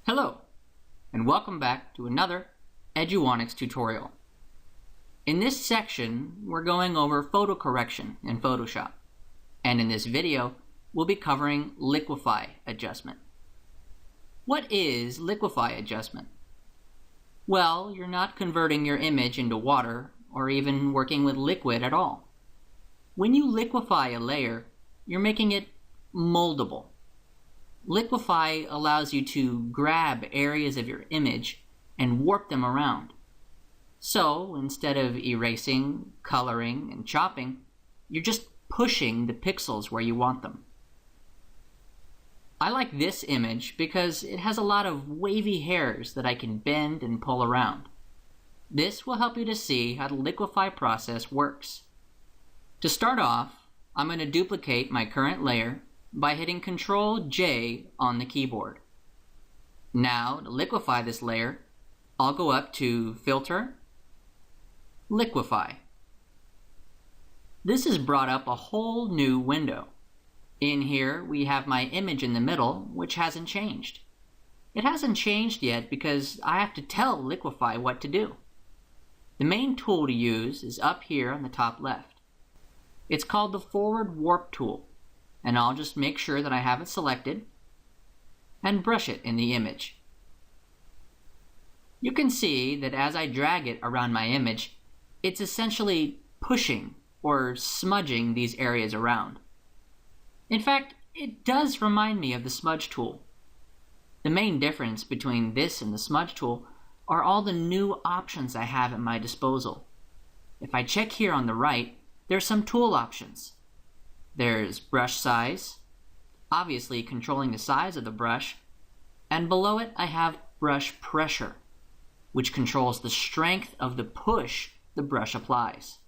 Hello, and welcome back to another Eduonics tutorial. In this section, we're going over photo correction in Photoshop, and in this video, we'll be covering Liquefy adjustment. What is Liquefy adjustment? Well, you're not converting your image into water or even working with liquid at all. When you liquefy a layer, you're making it moldable. Liquefy allows you to grab areas of your image and warp them around. So instead of erasing, coloring, and chopping, you're just pushing the pixels where you want them. I like this image because it has a lot of wavy hairs that I can bend and pull around. This will help you to see how the liquefy process works. To start off, I'm going to duplicate my current layer by hitting Ctrl-J on the keyboard. Now, to liquefy this layer, I'll go up to Filter, Liquefy. This has brought up a whole new window. In here, we have my image in the middle, which hasn't changed. It hasn't changed yet because I have to tell Liquefy what to do. The main tool to use is up here on the top left. It's called the Forward Warp tool, and I'll just make sure that I have it selected and brush it in the image. You can see that as I drag it around my image, it's essentially pushing or smudging these areas around. In fact, it does remind me of the smudge tool. The main difference between this and the smudge tool are all the new options I have at my disposal. If I check here on the right, there's some tool options. There's brush size, obviously controlling the size of the brush, and below it I have brush pressure, which controls the strength of the push the brush applies.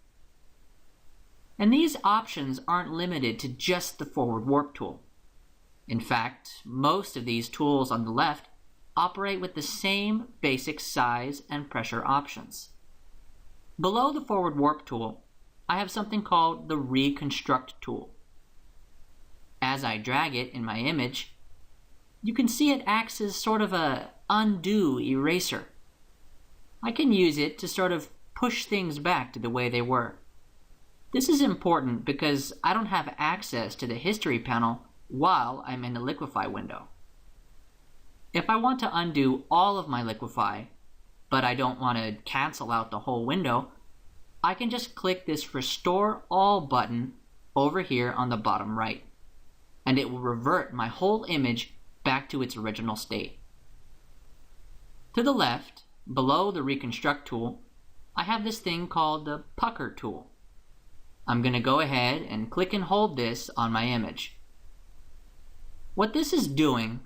And these options aren't limited to just the Forward Warp tool. In fact, most of these tools on the left operate with the same basic size and pressure options. Below the Forward Warp tool, I have something called the Reconstruct tool. As I drag it in my image, you can see it acts as sort of a undo eraser. I can use it to sort of push things back to the way they were. This is important because I don't have access to the history panel while I'm in the Liquefy window. If I want to undo all of my Liquefy, but I don't want to cancel out the whole window, I can just click this Restore All button over here on the bottom right, and it will revert my whole image back to its original state. To the left, below the Reconstruct tool, I have this thing called the Pucker tool. I'm going to go ahead and click and hold this on my image. What this is doing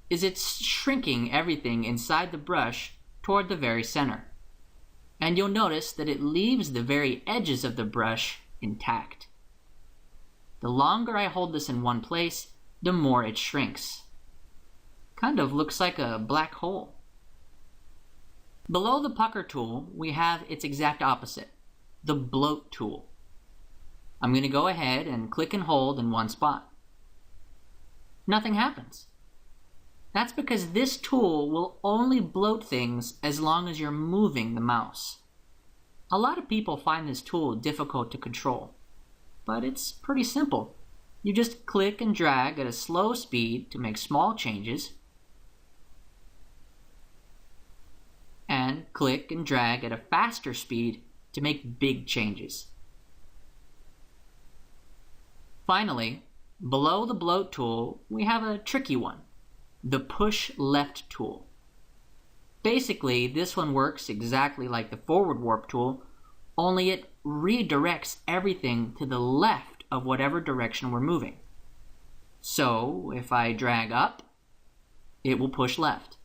is it's shrinking everything inside the brush toward the very center. And you'll notice that it leaves the very edges of the brush intact. The longer I hold this in one place, the more it shrinks. Kind of looks like a black hole. Below the Pucker tool, we have its exact opposite, the Bloat tool. I'm going to go ahead and click and hold in one spot. Nothing happens. That's because this tool will only bloat things as long as you're moving the mouse. A lot of people find this tool difficult to control, but it's pretty simple. You just click and drag at a slow speed to make small changes, and click and drag at a faster speed to make big changes. Finally, below the Bloat tool, we have a tricky one, the Push Left tool. Basically, this one works exactly like the Forward Warp tool, only it redirects everything to the left of whatever direction we're moving. So, if I drag up, it will push left.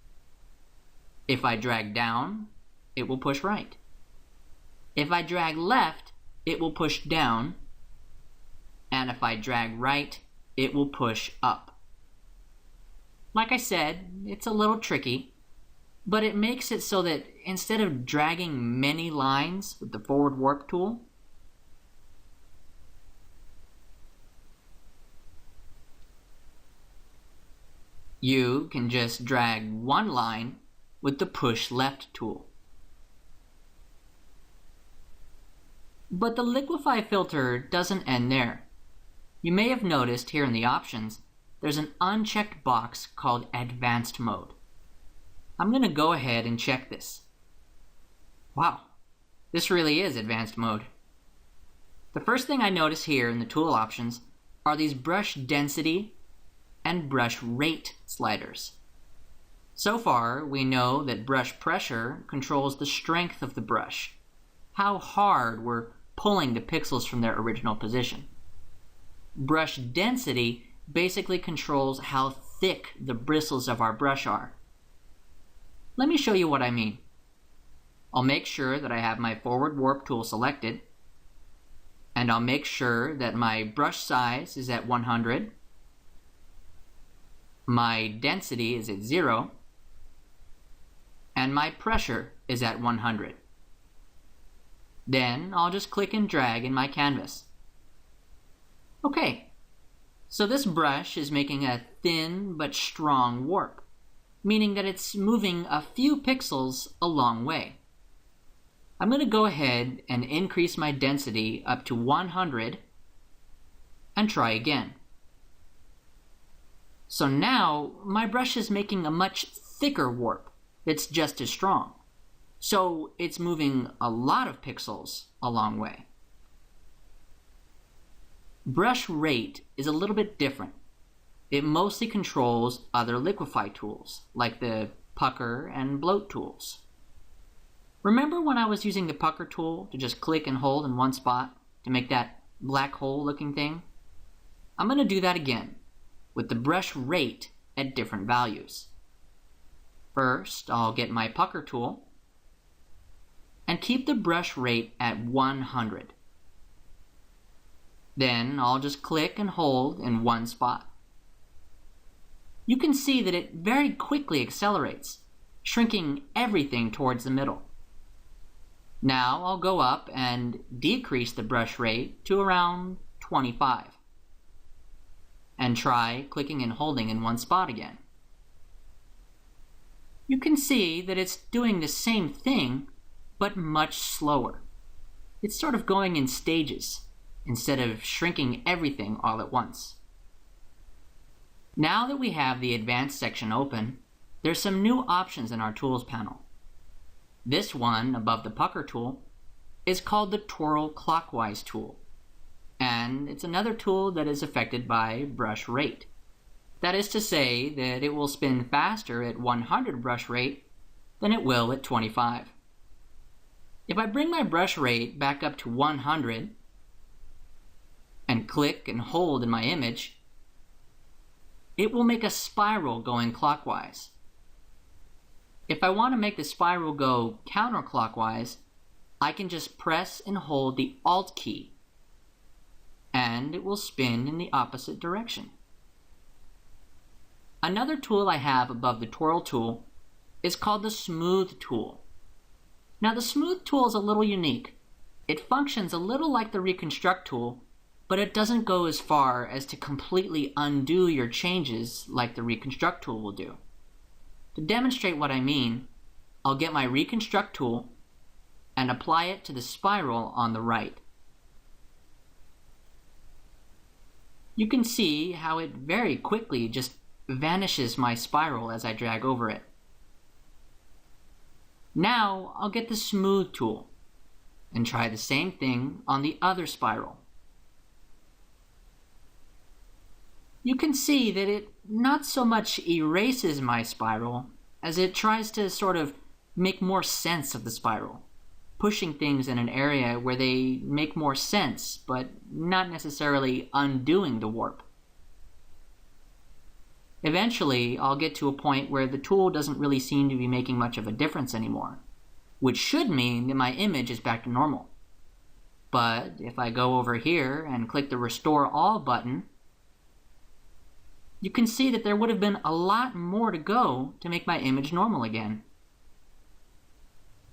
If I drag down, it will push right. If I drag left, it will push down. And if I drag right, it will push up. Like I said, it's a little tricky, but it makes it so that instead of dragging many lines with the Forward Warp tool, You can just drag one line with the Push Left tool. But the Liquefy filter doesn't end there. You may have noticed here in the options, there's an unchecked box called Advanced Mode. I'm going to go ahead and check this. Wow, this really is Advanced Mode. The first thing I notice here in the tool options are these brush density and brush rate sliders. So far, we know that brush pressure controls the strength of the brush, how hard we're pulling the pixels from their original position. Brush density basically controls how thick the bristles of our brush are. Let me show you what I mean. I'll make sure that I have my forward warp tool selected, and I'll make sure that my brush size is at 100, my density is at 0, and my pressure is at 100. Then I'll just click and drag in my canvas. Okay, so this brush is making a thin but strong warp, meaning that it's moving a few pixels a long way. I'm going to go ahead and increase my density up to 100 and try again. So now my brush is making a much thicker warp that's just as strong. So it's moving a lot of pixels a long way. Brush rate is a little bit different. It mostly controls other Liquefy tools, like the pucker and bloat tools. Remember when I was using the pucker tool to just click and hold in one spot to make that black hole looking thing? I'm going to do that again with the brush rate at different values. First, I'll get my pucker tool and keep the brush rate at 100. Then I'll just click and hold in one spot. You can see that it very quickly accelerates, shrinking everything towards the middle. Now I'll go up and decrease the brush rate to around 25. And try clicking and holding in one spot again. You can see that it's doing the same thing, but much slower. It's sort of going in stages, instead of shrinking everything all at once. Now that we have the Advanced section open, there's some new options in our Tools panel. This one, above the Pucker tool, is called the Twirl Clockwise tool, and it's another tool that is affected by brush rate. That is to say that it will spin faster at 100 brush rate than it will at 25. If I bring my brush rate back up to 100 and click and hold in my image, it will make a spiral going clockwise. If I want to make the spiral go counterclockwise, I can just press and hold the Alt key, and it will spin in the opposite direction. Another tool I have above the Twirl tool is called the Smooth tool. Now the Smooth tool is a little unique. It functions a little like the Reconstruct tool, but it doesn't go as far as to completely undo your changes like the Reconstruct tool will do. To demonstrate what I mean, I'll get my Reconstruct tool and apply it to the spiral on the right. You can see how it very quickly just vanishes my spiral as I drag over it. Now I'll get the Smooth tool and try the same thing on the other spiral. You can see that it not so much erases my spiral as it tries to sort of make more sense of the spiral, pushing things in an area where they make more sense, but not necessarily undoing the warp. Eventually, I'll get to a point where the tool doesn't really seem to be making much of a difference anymore, which should mean that my image is back to normal. But if I go over here and click the Restore All button, you can see that there would have been a lot more to go to make my image normal again.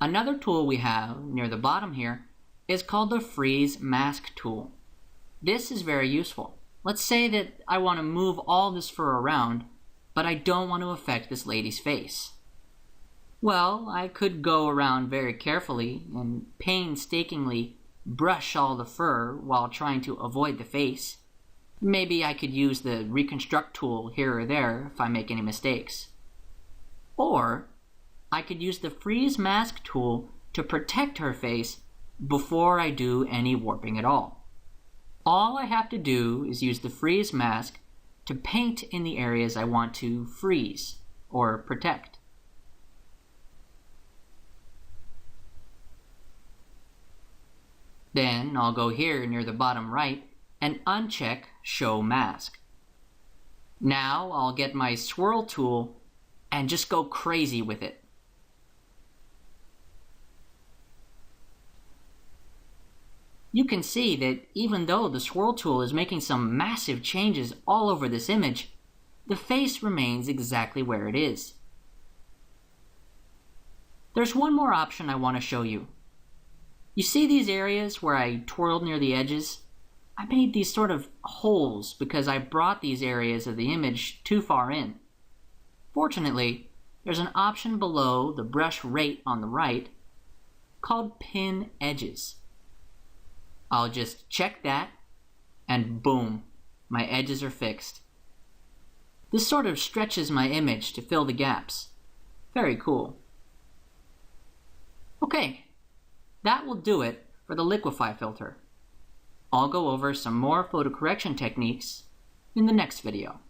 Another tool we have near the bottom here is called the Freeze Mask tool. This is very useful. Let's say that I want to move all this fur around, but I don't want to affect this lady's face. Well, I could go around very carefully and painstakingly brush all the fur while trying to avoid the face. Maybe I could use the reconstruct tool here or there if I make any mistakes. Or I could use the freeze mask tool to protect her face before I do any warping at all. All I have to do is use the freeze mask to paint in the areas I want to freeze or protect. Then I'll go here near the bottom right and uncheck Show Mask. Now I'll get my swirl tool and just go crazy with it. You can see that even though the swirl tool is making some massive changes all over this image, the face remains exactly where it is. There's one more option I want to show you. You see these areas where I twirled near the edges? I made these sort of holes because I brought these areas of the image too far in. Fortunately, there's an option below the brush rate on the right called Pin Edges. I'll just check that, and boom, my edges are fixed. This sort of stretches my image to fill the gaps. Very cool. Okay, that will do it for the Liquefy filter. I'll go over some more photo correction techniques in the next video.